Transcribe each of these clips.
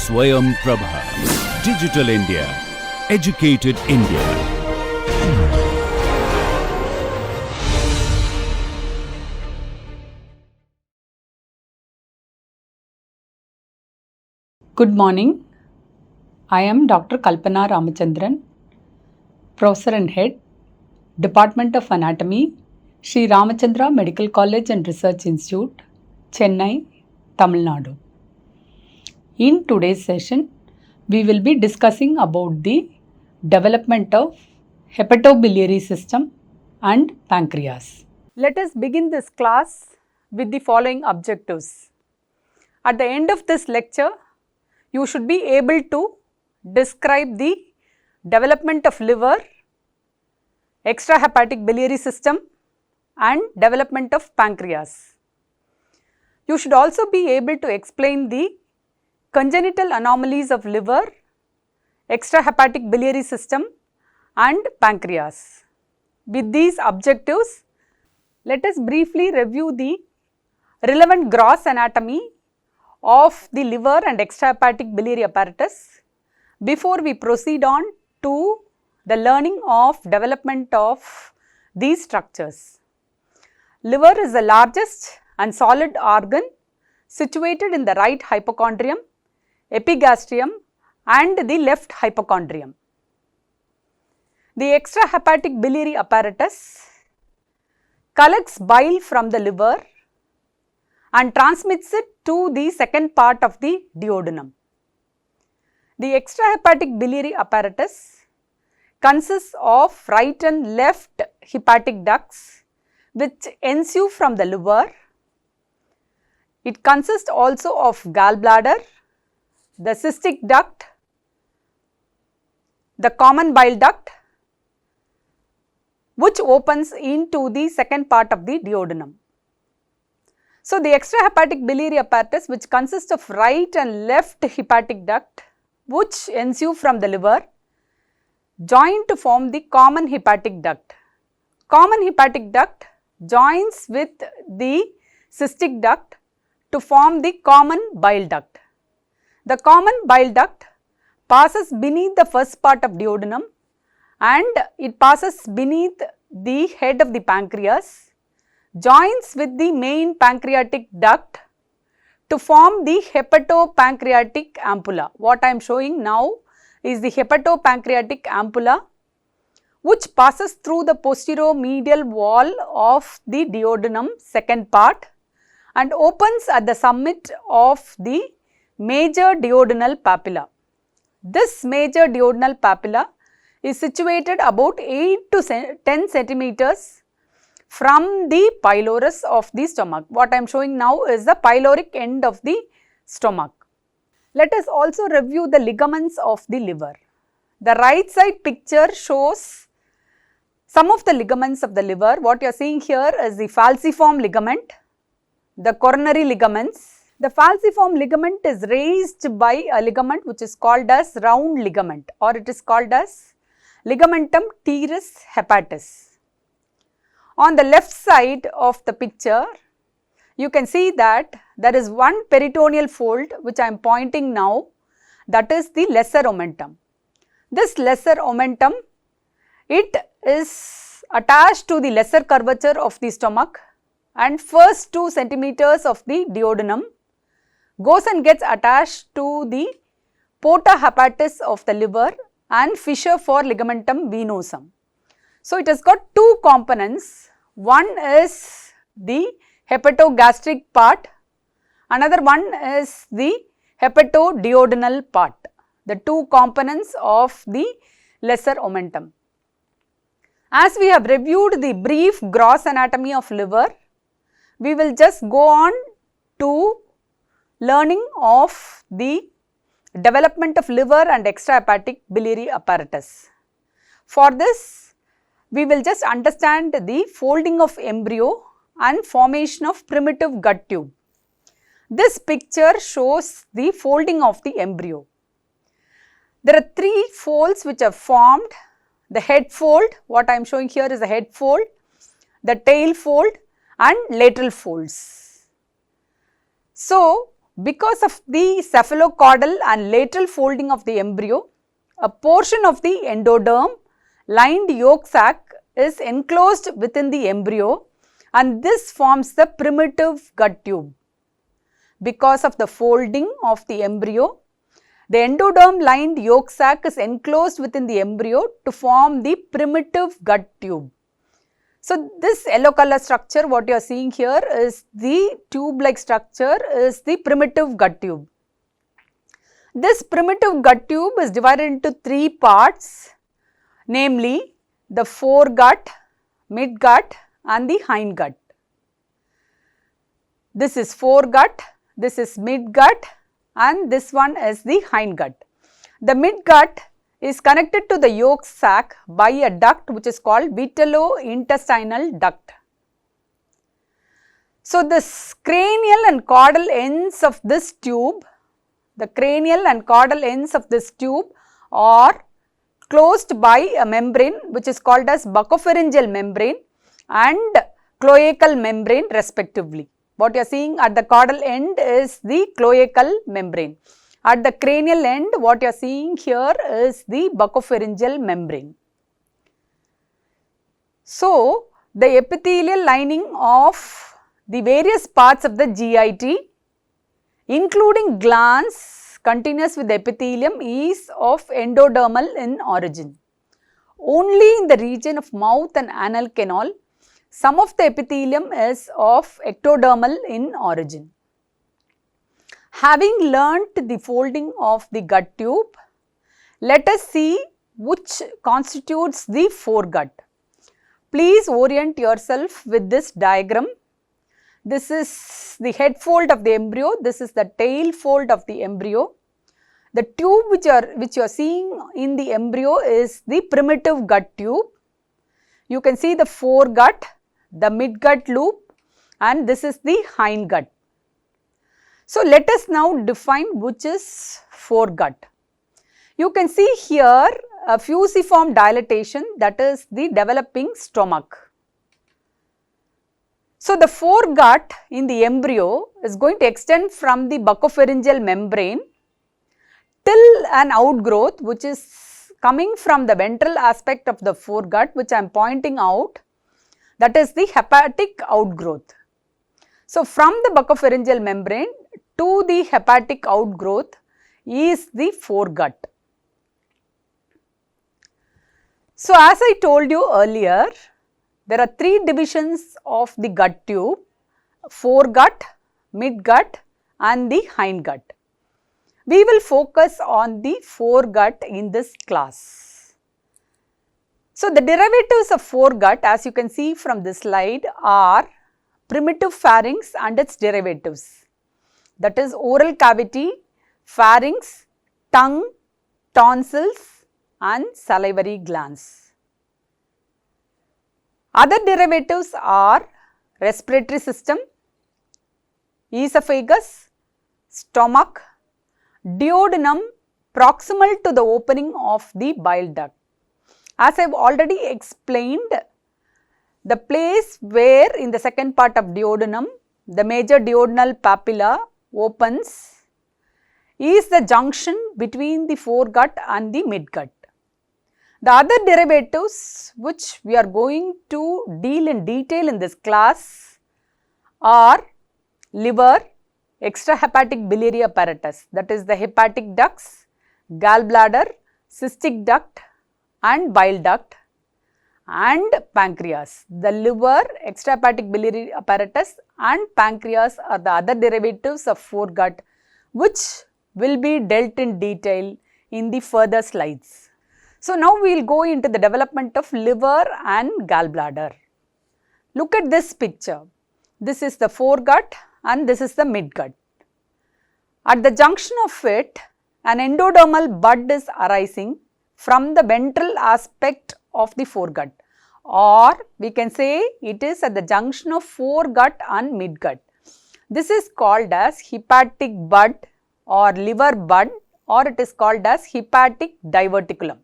Swayam Prabha. Digital India. Educated India. Good morning. I am Dr. Kalpana Ramachandran, Professor and Head, Department of Anatomy, Sri Ramachandra Medical College and Research Institute, Chennai, Tamil Nadu. In today's session, we will be discussing about the development of hepatobiliary system and pancreas. Let us begin this class with the following objectives. At the end of this lecture, you should be able to describe the development of liver, extrahepatic biliary system and development of pancreas. You should also be able to explain the congenital anomalies of liver, extrahepatic biliary system and pancreas. With these objectives, let us briefly review the relevant gross anatomy of the liver and extrahepatic biliary apparatus before we proceed on to the learning of development of these structures. Liver is the largest and solid organ situated in the right hypochondrium, epigastrium and the left hypochondrium. The extrahepatic biliary apparatus collects bile from the liver and transmits it to the second part of the duodenum. The extrahepatic biliary apparatus consists of right and left hepatic ducts which ensue from the liver. It consists also of gallbladder, the cystic duct, the common bile duct which opens into the second part of the duodenum. So, the extrahepatic biliary apparatus which consists of right and left hepatic duct which ensue from the liver join to form the common hepatic duct. Common hepatic duct joins with the cystic duct to form the common bile duct. The common bile duct passes beneath the first part of duodenum and it passes beneath the head of the pancreas, joins with the main pancreatic duct to form the hepatopancreatic ampulla. What I am showing now is the hepatopancreatic ampulla which passes through the posterior-medial wall of the duodenum second part and opens at the summit of the major duodenal papilla. This major duodenal papilla is situated about 8 to 10 centimeters from the pylorus of the stomach. What I am showing now is the pyloric end of the stomach. Let us also review the ligaments of the liver. The right side picture shows some of the ligaments of the liver. What you are seeing here is the falciform ligament, the coronary ligaments. The falciform ligament is raised by a ligament which is called as round ligament or it is called as ligamentum teres hepatis. On the left side of the picture, you can see that there is one peritoneal fold which I am pointing now, that is the lesser omentum. This lesser omentum, it is attached to the lesser curvature of the stomach and first 2 centimeters of the duodenum goes and gets attached to the porta hepatis of the liver and fissure for ligamentum venosum. So, it has got two components. One is the hepatogastric part, another one is the hepatoduodenal part, the two components of the lesser omentum. As we have reviewed the brief gross anatomy of liver, we will just go on to learning of the development of liver and extrahepatic biliary apparatus. For this, we will just understand the folding of embryo and formation of primitive gut tube. This picture shows the folding of the embryo. There are 3 folds which are formed: the head fold, what I am showing here is the head fold, the tail fold and lateral folds. So, Because of the cephalocaudal and lateral folding of the embryo, a portion of the endoderm lined yolk sac is enclosed within the embryo and this forms the primitive gut tube. Because of the folding of the embryo, the endoderm lined yolk sac is enclosed within the embryo to form the primitive gut tube. So, this yellow color structure what you are seeing here is the tube like structure is the primitive gut tube. This primitive gut tube is divided into three parts, namely the foregut, midgut and the hindgut. This is foregut, this is midgut and this one is the hindgut. The midgut is connected to the yolk sac by a duct which is called vitelo-intestinal duct. So, the cranial and caudal ends of this tube, are closed by a membrane which is called as buccopharyngeal membrane and cloacal membrane respectively. What you are seeing at the caudal end is the cloacal membrane. At the cranial end, what you are seeing here is the buccopharyngeal membrane. So, the epithelial lining of the various parts of the GIT, including glands continuous with the epithelium, is of endodermal in origin. Only in the region of mouth and anal canal, some of the epithelium is of ectodermal in origin. Having learnt the folding of the gut tube, let us see which constitutes the foregut. Please orient yourself with this diagram. This is the head fold of the embryo, this is the tail fold of the embryo. The tube which you are seeing in the embryo is the primitive gut tube. You can see the foregut, the midgut loop and this is the hindgut. So, let us now define which is foregut. You can see here a fusiform dilatation, that is the developing stomach. So, the foregut in the embryo is going to extend from the buccopharyngeal membrane till an outgrowth which is coming from the ventral aspect of the foregut, which I am pointing out, that is the hepatic outgrowth. So, from the buccopharyngeal membrane to the hepatic outgrowth is the foregut. So, as I told you earlier, there are three divisions of the gut tube: foregut, midgut and the hindgut. We will focus on the foregut in this class. So, the derivatives of foregut, as you can see from this slide, are primitive pharynx and its derivatives, that is oral cavity, pharynx, tongue, tonsils and salivary glands. Other derivatives are respiratory system, esophagus, stomach, duodenum proximal to the opening of the bile duct. As I have already explained, the place where in the second part of duodenum the major duodenal papilla opens is the junction between the foregut and the midgut. The other derivatives which we are going to deal in detail in this class are liver, extrahepatic biliary apparatus, that is the hepatic ducts, gallbladder, cystic duct and bile duct, and pancreas. The liver, extrahepatic biliary apparatus and pancreas are the other derivatives of foregut, which will be dealt in detail in the further slides. So, now we will go into the development of liver and gallbladder. Look at this picture. This is the foregut and this is the midgut. At the junction of it, an endodermal bud is arising from the ventral aspect of the foregut, or we can say it is at the junction of foregut and midgut. This is called as hepatic bud or liver bud, or it is called as hepatic diverticulum.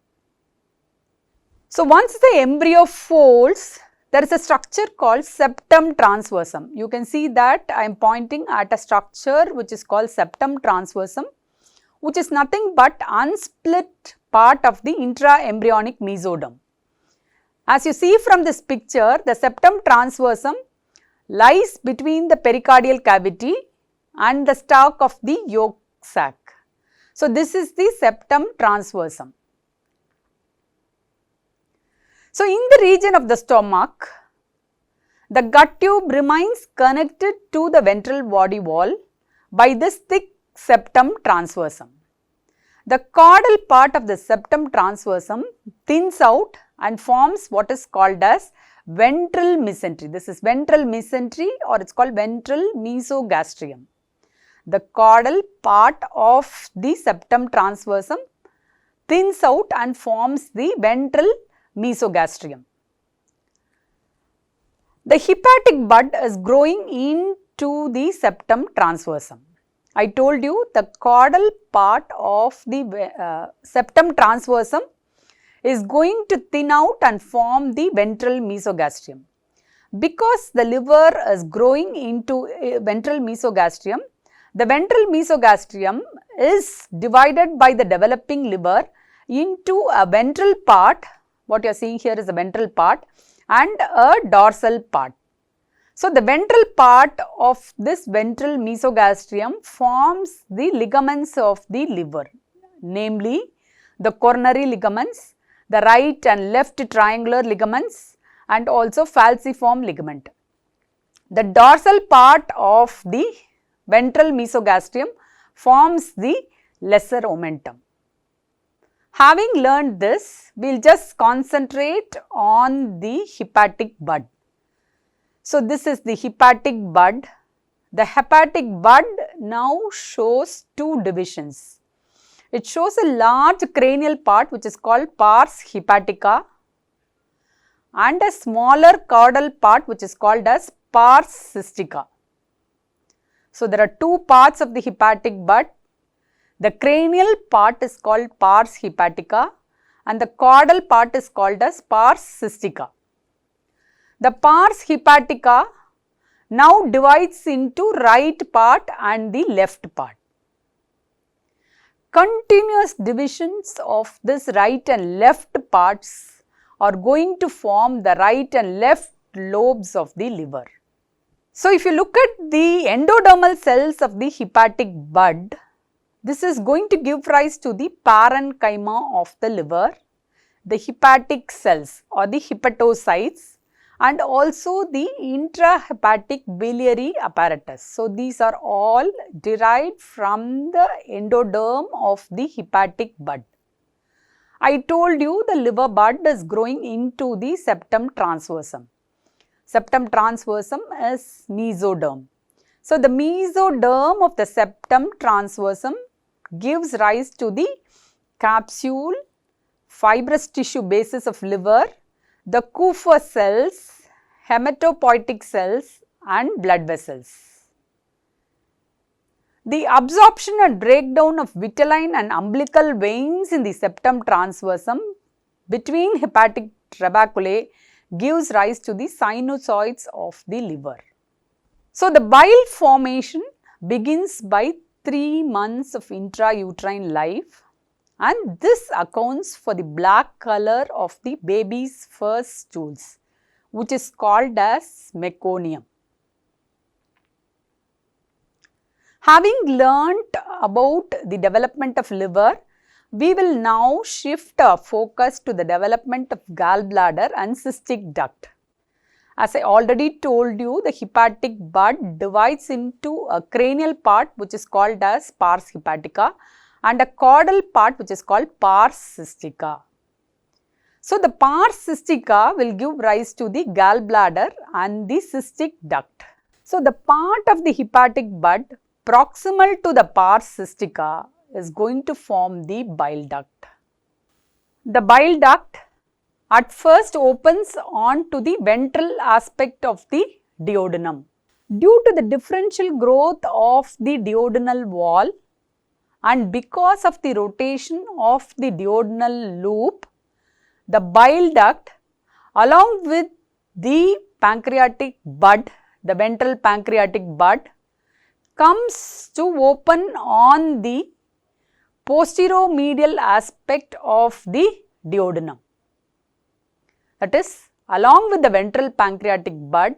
So, once the embryo folds, there is a structure called septum transversum. You can see that I am pointing at a structure which is called septum transversum, which is nothing but unsplit part of the intraembryonic mesoderm. As you see from this picture, the septum transversum lies between the pericardial cavity and the stalk of the yolk sac. So, this is the septum transversum. So, in the region of the stomach, the gut tube remains connected to the ventral body wall by this thick septum transversum. The caudal part of the septum transversum thins out and forms what is called as ventral mesentery. This is ventral mesentery, or it is called ventral mesogastrium. The caudal part of the septum transversum thins out and forms the ventral mesogastrium. The hepatic bud is growing into the septum transversum. I told you the caudal part of the septum transversum is going to thin out and form the ventral mesogastrium. Because the liver is growing into ventral mesogastrium, the ventral mesogastrium is divided by the developing liver into a ventral part, what you are seeing here is a ventral part, and a dorsal part. So, the ventral part of this ventral mesogastrium forms the ligaments of the liver, namely the coronary ligaments, the right and left triangular ligaments, and also falciform ligament. The dorsal part of the ventral mesogastrium forms the lesser omentum. Having learned this, we will just concentrate on the hepatic bud. So, this is the hepatic bud. The hepatic bud now shows two divisions. It shows a large cranial part which is called pars hepatica and a smaller caudal part which is called as pars cystica. So, there are two parts of the hepatic bud. The cranial part is called pars hepatica and the caudal part is called as pars cystica. The pars hepatica now divides into right part and the left part. Continuous divisions of this right and left parts are going to form the right and left lobes of the liver. So, if you look at the endodermal cells of the hepatic bud, this is going to give rise to the parenchyma of the liver, the hepatic cells or the hepatocytes, and also the intrahepatic biliary apparatus. So, these are all derived from the endoderm of the hepatic bud. I told you the liver bud is growing into the septum transversum. Septum transversum is mesoderm. So, the mesoderm of the septum transversum gives rise to the capsule, fibrous tissue basis of liver, the Kupffer cells, hematopoietic cells and blood vessels. The absorption and breakdown of vitelline and umbilical veins in the septum transversum between hepatic trabeculae gives rise to the sinusoids of the liver. So, the bile formation begins by 3 months of intrauterine life, and this accounts for the black color of the baby's first stools, which is called as meconium. Having learnt about the development of liver, we will now shift our focus to the development of gallbladder and cystic duct. As I already told you, the hepatic bud divides into a cranial part which is called as pars hepatica and a caudal part which is called pars cystica. So, the pars cystica will give rise to the gallbladder and the cystic duct. So, the part of the hepatic bud proximal to the pars cystica is going to form the bile duct. The bile duct at first opens on to the ventral aspect of the duodenum. Due to the differential growth of the duodenal wall and because of the rotation of the duodenal loop, the bile duct along with the pancreatic bud, the ventral pancreatic bud comes to open on the posteromedial aspect of the duodenum. That is, along with the ventral pancreatic bud,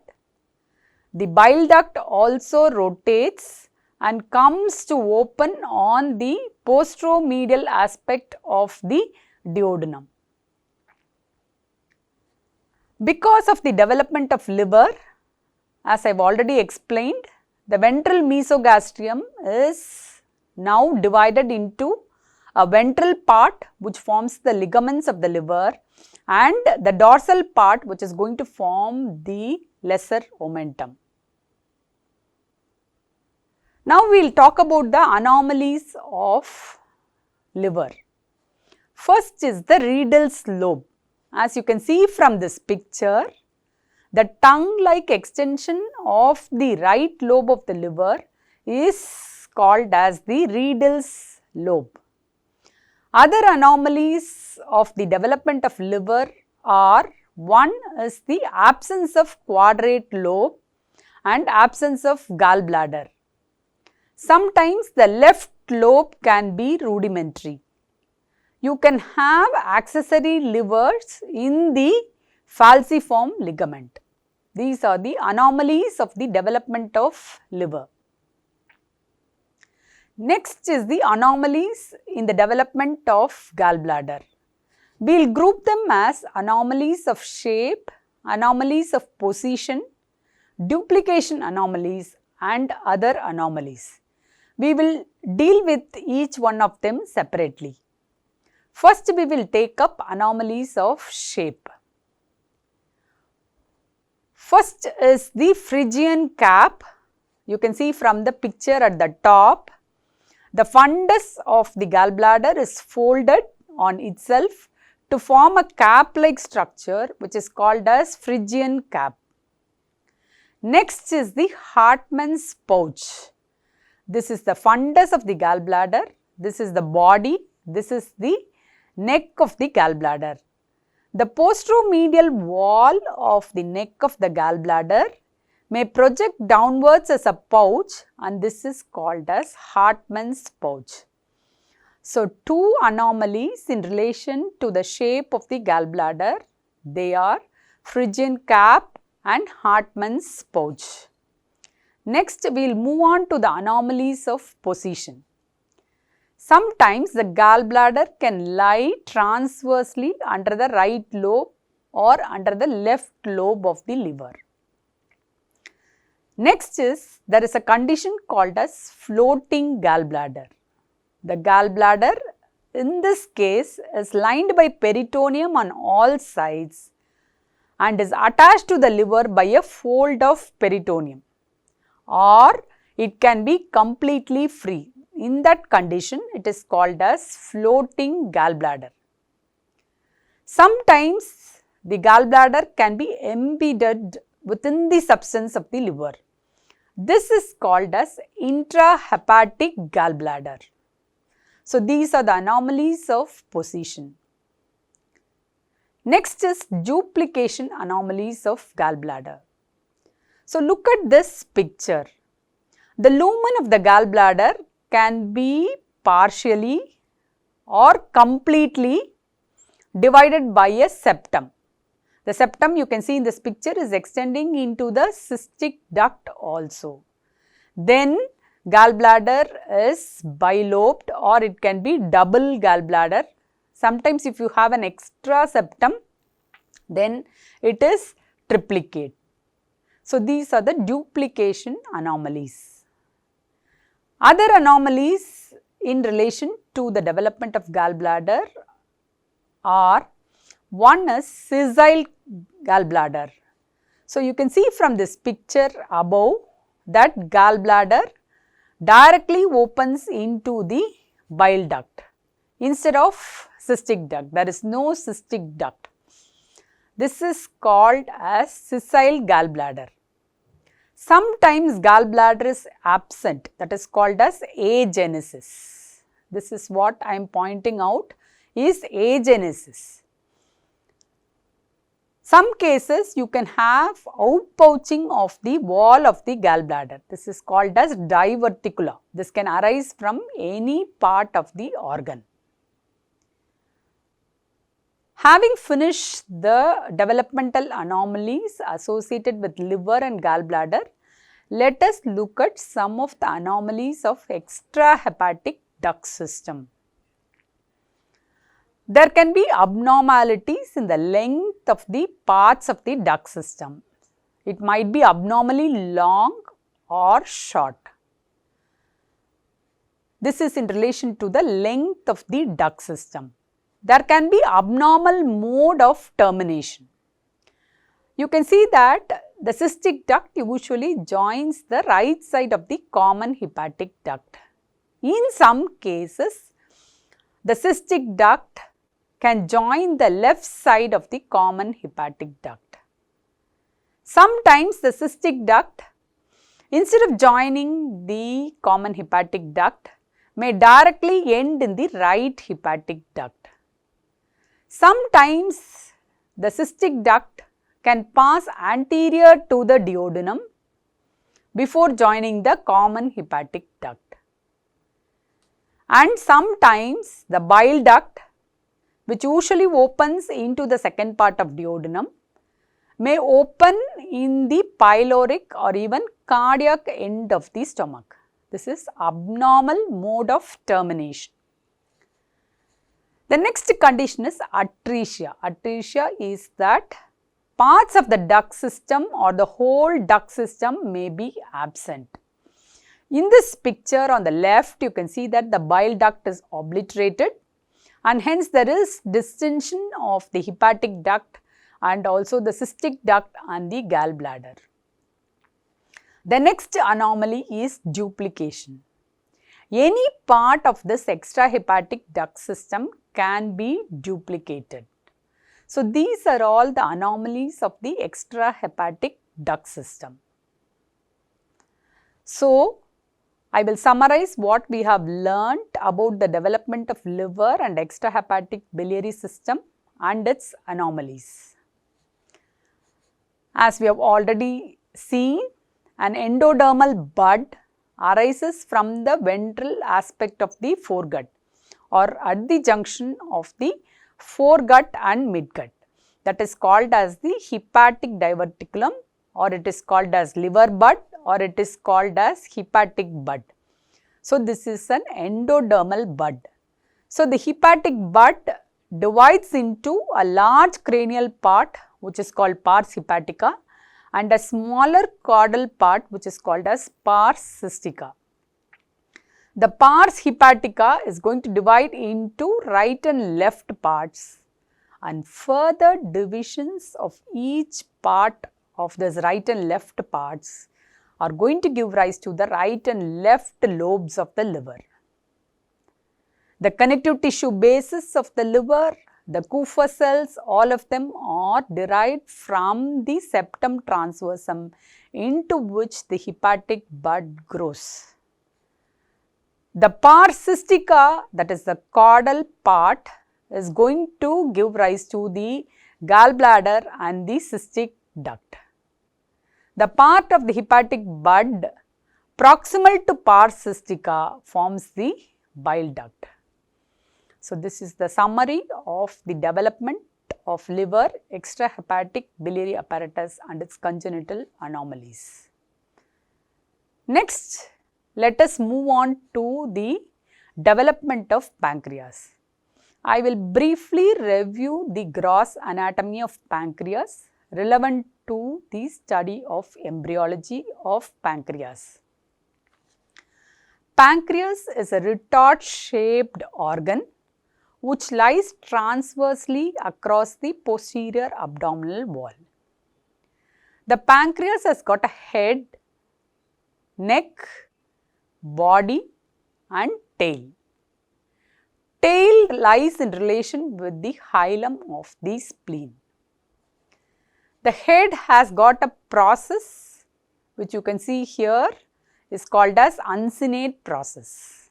the bile duct also rotates and comes to open on the posteromedial aspect of the duodenum. Because of the development of liver, as I have already explained, the ventral mesogastrium is now divided into a ventral part which forms the ligaments of the liver and the dorsal part which is going to form the lesser omentum. Now we will talk about the anomalies of liver. First is the Riedel's lobe. As you can see from this picture, the tongue-like extension of the right lobe of the liver is called as the Riedel's lobe. Other anomalies of the development of liver are, one is the absence of quadrate lobe and absence of gallbladder. Sometimes the left lobe can be rudimentary. You can have accessory livers in the falciform ligament. These are the anomalies of the development of liver. Next is the anomalies in the development of gallbladder. We will group them as anomalies of shape, anomalies of position, duplication anomalies and other anomalies. We will deal with each one of them separately. First, we will take up anomalies of shape. First is the Phrygian cap. You can see from the picture at the top, the fundus of the gallbladder is folded on itself to form a cap-like structure which is called as Phrygian cap. Next is the Hartmann's pouch. This is the fundus of the gallbladder, this is the body, this is the neck of the gallbladder. The posteromedial wall of the neck of the gallbladder may project downwards as a pouch and this is called as Hartmann's pouch. So, two anomalies in relation to the shape of the gallbladder, they are Phrygian cap and Hartmann's pouch. Next, we will move on to the anomalies of position. Sometimes the gallbladder can lie transversely under the right lobe or under the left lobe of the liver. Next is, there is a condition called as floating gallbladder. The gallbladder in this case is lined by peritoneum on all sides and is attached to the liver by a fold of peritoneum, or it can be completely free. In that condition, it is called as floating gallbladder. Sometimes the gallbladder can be embedded within the substance of the liver. This is called as intrahepatic gallbladder. So, these are the anomalies of position. Next is duplication anomalies of gallbladder. So, look at this picture. The lumen of the gallbladder can be partially or completely divided by a septum. The septum you can see in this picture is extending into the cystic duct also. Then gallbladder is bilobed or it can be double gallbladder. Sometimes if you have an extra septum, then it is triplicate. So, these are the duplication anomalies. Other anomalies in relation to the development of gallbladder are, one is sessile gallbladder. So, you can see from this picture above that gallbladder directly opens into the bile duct instead of cystic duct. There is no cystic duct. This is called as sessile gallbladder. Sometimes gallbladder is absent, that is called as agenesis. This is what I am pointing out is agenesis. Some cases you can have outpouching of the wall of the gallbladder. This is called as diverticulum. This can arise from any part of the organ. Having finished the developmental anomalies associated with liver and gallbladder, let us look at some of the anomalies of extrahepatic duct system. There can be abnormalities in the length of the parts of the duct system. It might be abnormally long or short. This is in relation to the length of the duct system. There can be abnormal mode of termination. You can see that the cystic duct usually joins the right side of the common hepatic duct. In some cases, the cystic duct can join the left side of the common hepatic duct. Sometimes the cystic duct, instead of joining the common hepatic duct, may directly end in the right hepatic duct. Sometimes the cystic duct can pass anterior to the duodenum before joining the common hepatic duct. And sometimes the bile duct, which usually opens into the second part of duodenum, may open in the pyloric or even cardiac end of the stomach. This is abnormal mode of termination. The next condition is atresia. Atresia is that parts of the duct system or the whole duct system may be absent. In this picture on the left, you can see that the bile duct is obliterated, and hence there is distinction of the hepatic duct and also the cystic duct and the gallbladder. The next anomaly is duplication. Any part of this extrahepatic duct system can be duplicated. So, these are all the anomalies of the extrahepatic duct system. So, I will summarize what we have learnt about the development of liver and extrahepatic biliary system and its anomalies. As we have already seen, an endodermal bud arises from the ventral aspect of the foregut or at the junction of the foregut and midgut. That is called as the hepatic diverticulum, or it is called as liver bud, or it is called as hepatic bud. So, this is an endodermal bud. So, the hepatic bud divides into a large cranial part which is called pars hepatica and a smaller caudal part which is called as pars cystica. The pars hepatica is going to divide into right and left parts, and further divisions of each part of this right and left parts are going to give rise to the right and left lobes of the liver. The connective tissue bases of the liver, the Kupffer cells, all of them are derived from the septum transversum into which the hepatic bud grows. The pars cystica, that is the caudal part, is going to give rise to the gallbladder and the cystic duct. The part of the hepatic bud proximal to pars cystica forms the bile duct. So, this is the summary of the development of liver, extrahepatic biliary apparatus and its congenital anomalies. Next, let us move on to the development of pancreas. I will briefly review the gross anatomy of pancreas relevant to the study of embryology of pancreas. Pancreas is a retort-shaped organ which lies transversely across the posterior abdominal wall. The pancreas has got a head, neck, body and tail. Tail lies in relation with the hilum of the spleen. The head has got a process which you can see here is called as uncinate process.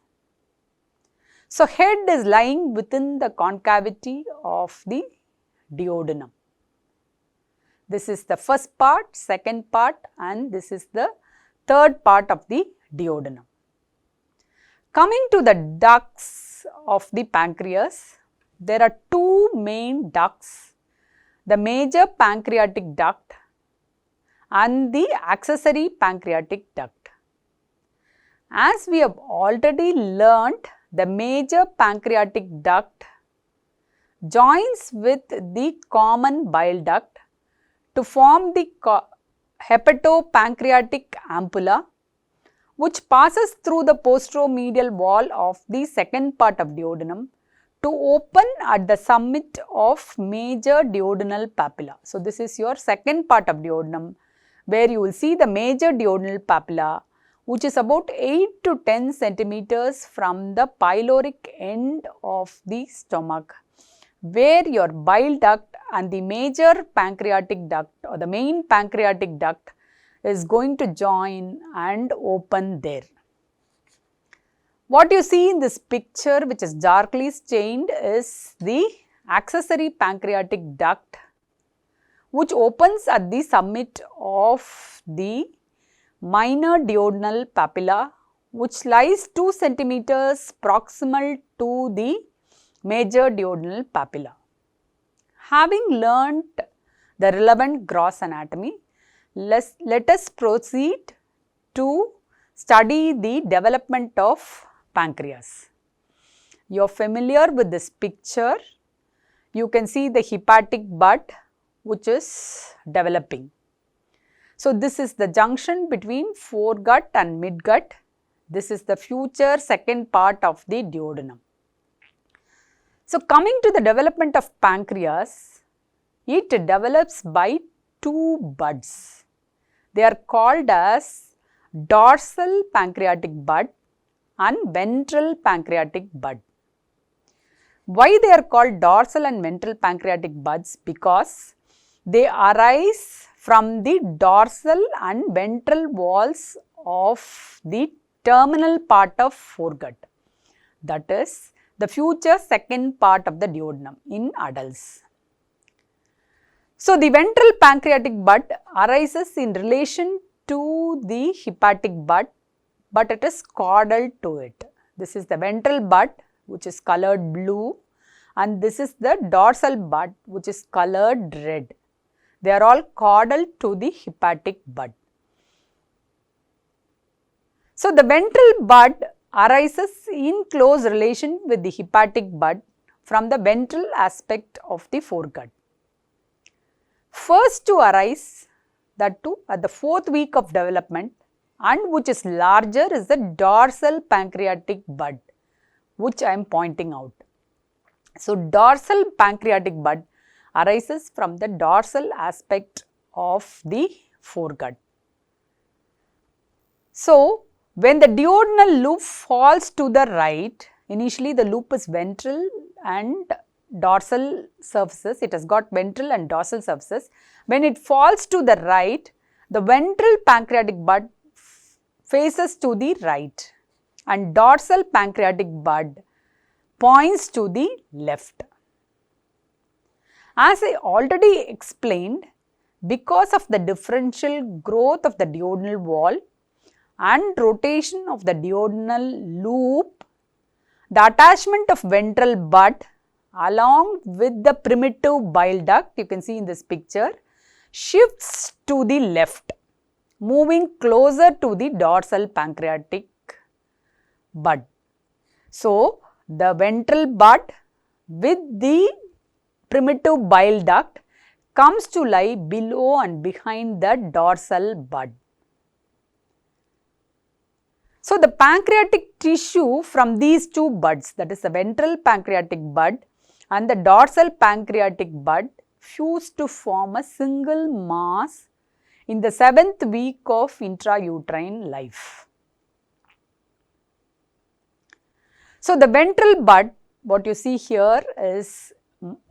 So, head is lying within the concavity of the duodenum. This is the first part, second part, and this is the third part of the duodenum. Coming to the ducts of the pancreas, there are two main ducts, the major pancreatic duct and the accessory pancreatic duct. As we have already learnt, the major pancreatic duct joins with the common bile duct to form the hepatopancreatic ampulla, which passes through the posteromedial wall of the second part of duodenum to open at the summit of major duodenal papilla. So, this is your second part of duodenum, where you will see the major duodenal papilla, which is about 8 to 10 centimeters from the pyloric end of the stomach, where your bile duct and the major pancreatic duct or the main pancreatic duct is going to join and open there. What you see in this picture, which is darkly stained, is the accessory pancreatic duct, which opens at the summit of the minor duodenal papilla, which lies 2 centimeters proximal to the major duodenal papilla. Having learnt the relevant gross anatomy, let us proceed to study the development of pancreas. You are familiar with this picture. You can see the hepatic bud which is developing. So, this is the junction between foregut and midgut. This is the future second part of the duodenum. So, coming to the development of pancreas, it develops by two buds. They are called as dorsal pancreatic bud and ventral pancreatic bud. Why they are called dorsal and ventral pancreatic buds? Because they arise from the dorsal and ventral walls of the terminal part of foregut, that is the future second part of the duodenum in adults. So, the ventral pancreatic bud arises in relation to the hepatic bud, but it is caudal to it. This is the ventral bud which is colored blue, and this is the dorsal bud which is colored red. They are all caudal to the hepatic bud. So, the ventral bud arises in close relation with the hepatic bud from the ventral aspect of the foregut. First to arise, that too at the 4th week of development, and which is larger, is the dorsal pancreatic bud, which I am pointing out. So, dorsal pancreatic bud arises from the dorsal aspect of the foregut. So, when the duodenal loop falls to the right, initially the loop is ventral and dorsal surfaces, it has got ventral and dorsal surfaces. When it falls to the right, the ventral pancreatic bud faces to the right and dorsal pancreatic bud points to the left. As I already explained, because of the differential growth of the duodenal wall and rotation of the duodenal loop, the attachment of ventral bud along with the primitive bile duct, you can see in this picture, shifts to the left, moving closer to the dorsal pancreatic bud. So, the ventral bud with the primitive bile duct comes to lie below and behind the dorsal bud. So, the pancreatic tissue from these two buds, that is the ventral pancreatic bud and the dorsal pancreatic bud, fuse to form a single mass in the 7th week of intrauterine life. So, the ventral bud, what you see here is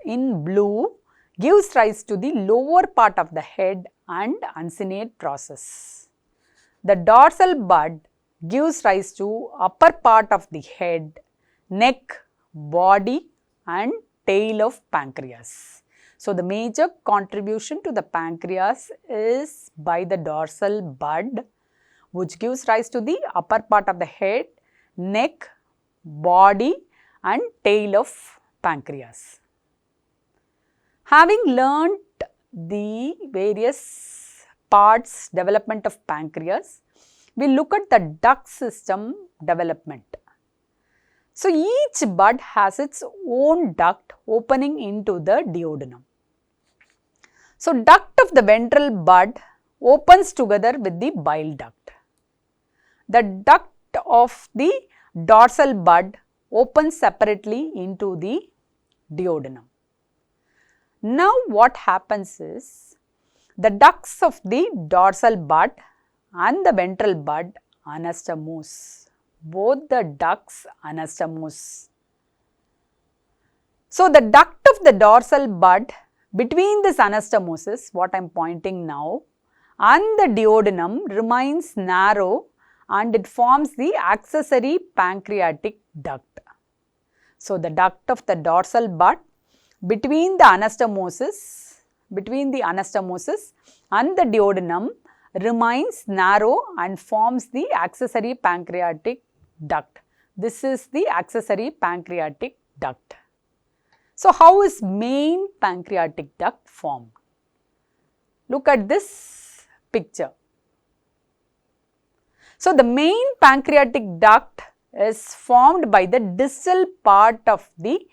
in blue, gives rise to the lower part of the head and uncinate process. The dorsal bud gives rise to upper part of the head, neck, body and tail of pancreas. So, the major contribution to the pancreas is by the dorsal bud, which gives rise to the upper part of the head, neck, body and tail of pancreas. Having learnt the various parts development of pancreas, we look at the duct system development. So, each bud has its own duct opening into the duodenum. So, duct of the ventral bud opens together with the bile duct. The duct of the dorsal bud opens separately into the duodenum. Now, what happens is the ducts of the dorsal bud and the ventral bud anastomose. Both the ducts anastomose. So, the duct of the dorsal bud between this anastomosis, what I am pointing now, and the duodenum remains narrow and it forms the accessory pancreatic duct. So, the duct of the dorsal bud between the anastomosis and the duodenum remains narrow and forms the accessory pancreatic duct. This is the accessory pancreatic duct. So, how is main pancreatic duct formed? Look at this picture. So, the main pancreatic duct is formed by the distal part of the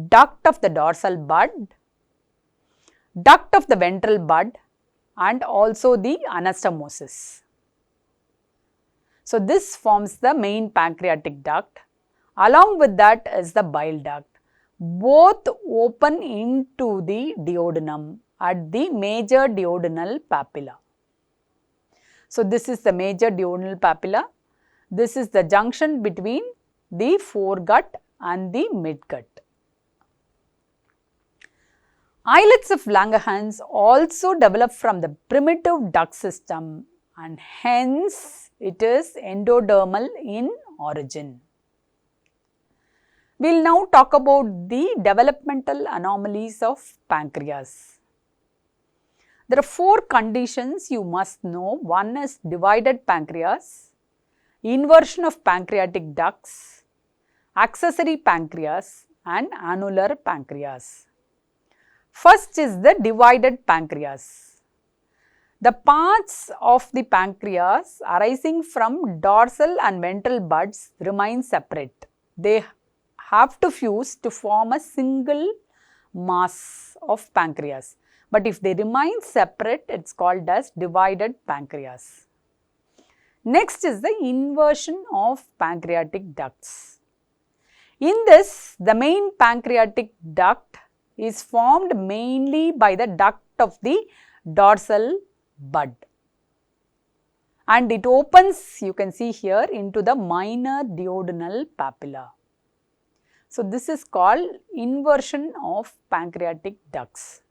duct of the dorsal bud, duct of the ventral bud and also the anastomosis. So, this forms the main pancreatic duct. Along with that is the bile duct. Both open into the duodenum at the major duodenal papilla. So, this is the major duodenal papilla. This is the junction between the foregut and the midgut. Islets of Langerhans also develop from the primitive duct system and hence it is endodermal in origin. We will now talk about the developmental anomalies of pancreas. There are 4 conditions you must know. One is divided pancreas, inversion of pancreatic ducts, accessory pancreas and annular pancreas. First is the divided pancreas. The parts of the pancreas arising from dorsal and ventral buds remain separate. They have to fuse to form a single mass of pancreas. But if they remain separate, it is called as divided pancreas. Next is the inversion of pancreatic ducts. In this, the main pancreatic duct is formed mainly by the duct of the dorsal bud and it opens, you can see here, into the minor duodenal papilla. So, this is called inversion of pancreatic ducts.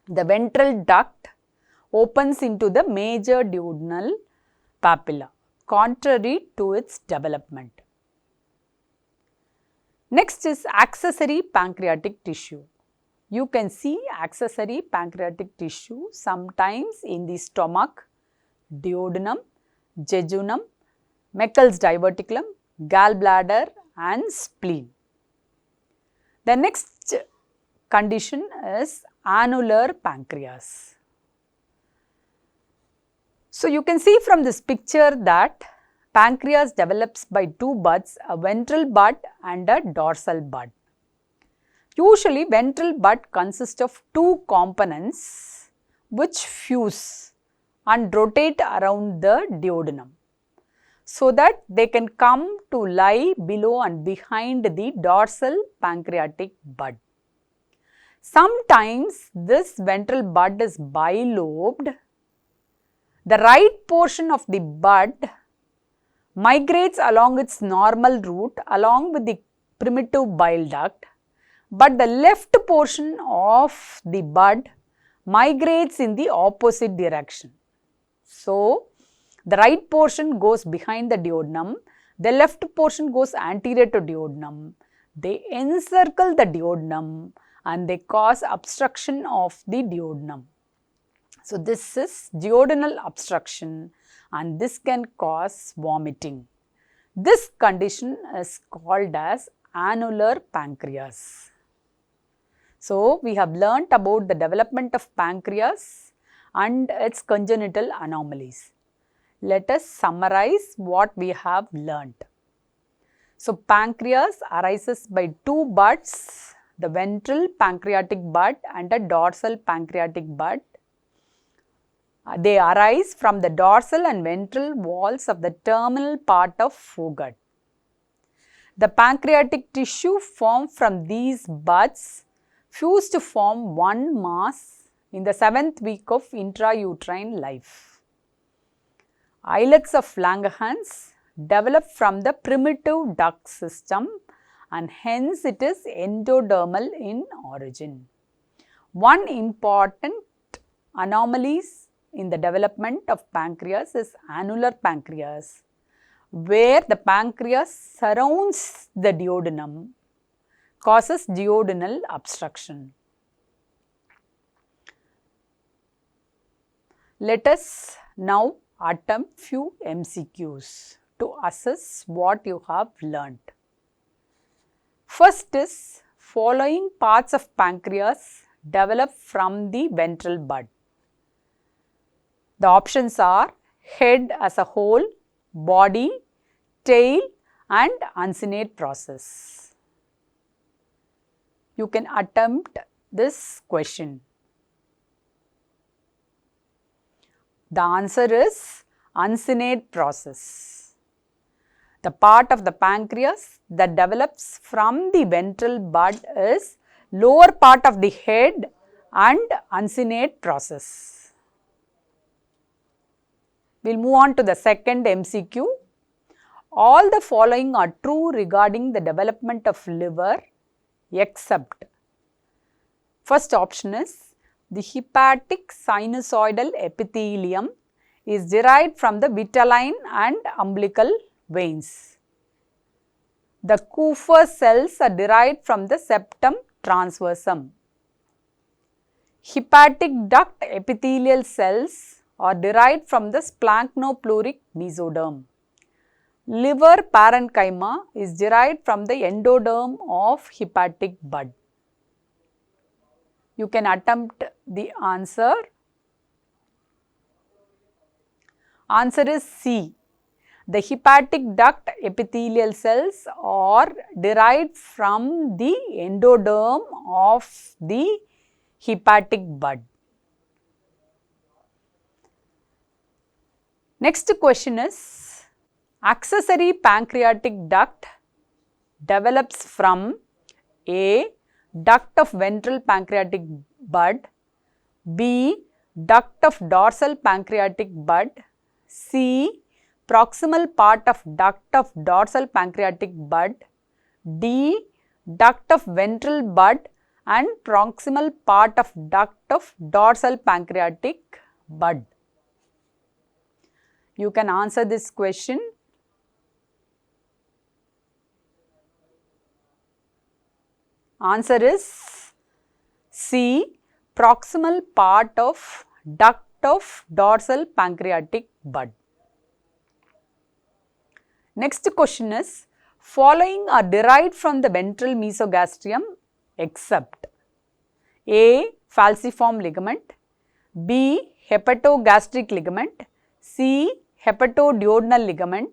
The ventral duct opens into the major duodenal papilla, contrary to its development. Next is accessory pancreatic tissue. You can see accessory pancreatic tissue sometimes in the stomach, duodenum, jejunum, Meckel's diverticulum, gallbladder and spleen. The next condition is annular pancreas. So, you can see from this picture that pancreas develops by 2 buds, a ventral bud and a dorsal bud. Usually, ventral bud consists of 2 components which fuse and rotate around the duodenum, so that they can come to lie below and behind the dorsal pancreatic bud. Sometimes this ventral bud is bilobed. The right portion of the bud migrates along its normal route along with the primitive bile duct, but the left portion of the bud migrates in the opposite direction. So, the right portion goes behind the duodenum, the left portion goes anterior to duodenum. They encircle the duodenum and they cause obstruction of the duodenum. So, this is duodenal obstruction and this can cause vomiting. This condition is called as annular pancreas. So, we have learnt about the development of pancreas and its congenital anomalies. Let us summarize what we have learnt. So, pancreas arises by two buds, the ventral pancreatic bud and a dorsal pancreatic bud. They arise from the dorsal and ventral walls of the terminal part of foregut. The pancreatic tissue formed from these buds fuse to form one mass in the 7th week of intrauterine life. Islets of Langerhans develop from the primitive duct system and hence it is endodermal in origin. One important anomalies in the development of pancreas is annular pancreas, where the pancreas surrounds the duodenum, causes duodenal obstruction. Let us now attempt few MCQs to assess what you have learnt. First is, following parts of pancreas develop from the ventral bud. The options are head as a whole, body, tail and uncinate process. You can attempt this question. The answer is uncinate process. The part of the pancreas that develops from the ventral bud is lower part of the head and uncinate process. We will move on to the second MCQ. All the following are true regarding the development of liver except. First option is, the hepatic sinusoidal epithelium is derived from the vitelline and umbilical veins. The Kupffer cells are derived from the septum transversum. Hepatic duct epithelial cells are derived from the splanchnopleuric mesoderm. Liver parenchyma is derived from the endoderm of hepatic bud. You can attempt the answer. Answer is C. The hepatic duct epithelial cells are derived from the endoderm of the hepatic bud. Next question is, accessory pancreatic duct develops from A. Duct of ventral pancreatic bud, B. Duct of dorsal pancreatic bud, C. Proximal part of duct of dorsal pancreatic bud, D. Duct of ventral bud and proximal part of duct of dorsal pancreatic bud. You can answer this question. Answer is C. Proximal part of duct of dorsal pancreatic bud. Next question is, following are derived from the ventral mesogastrium except A. Falciform ligament, B. Hepatogastric ligament, C. Hepatoduodenal ligament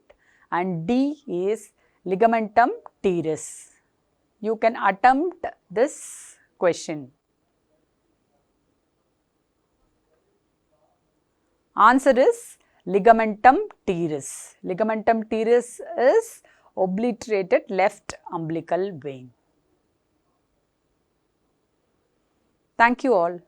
and D is ligamentum teres. You can attempt this question. Answer is ligamentum teres. Ligamentum teres is obliterated left umbilical vein. Thank you all.